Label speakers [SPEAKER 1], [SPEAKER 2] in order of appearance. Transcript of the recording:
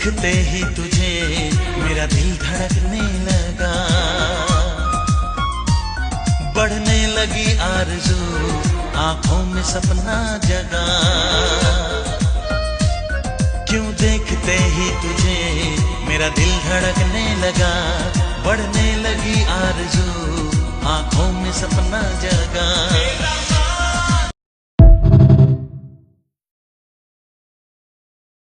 [SPEAKER 1] देखते ही तुझे मेरा दिल धड़कने लगा, बढ़ने लगी आरज़ू, आंखों में सपना जगा। क्यों देखते ही तुझे मेरा दिल धड़कने लगा, बढ़ने लगी आरज़ू, आंखों में सपना जगा।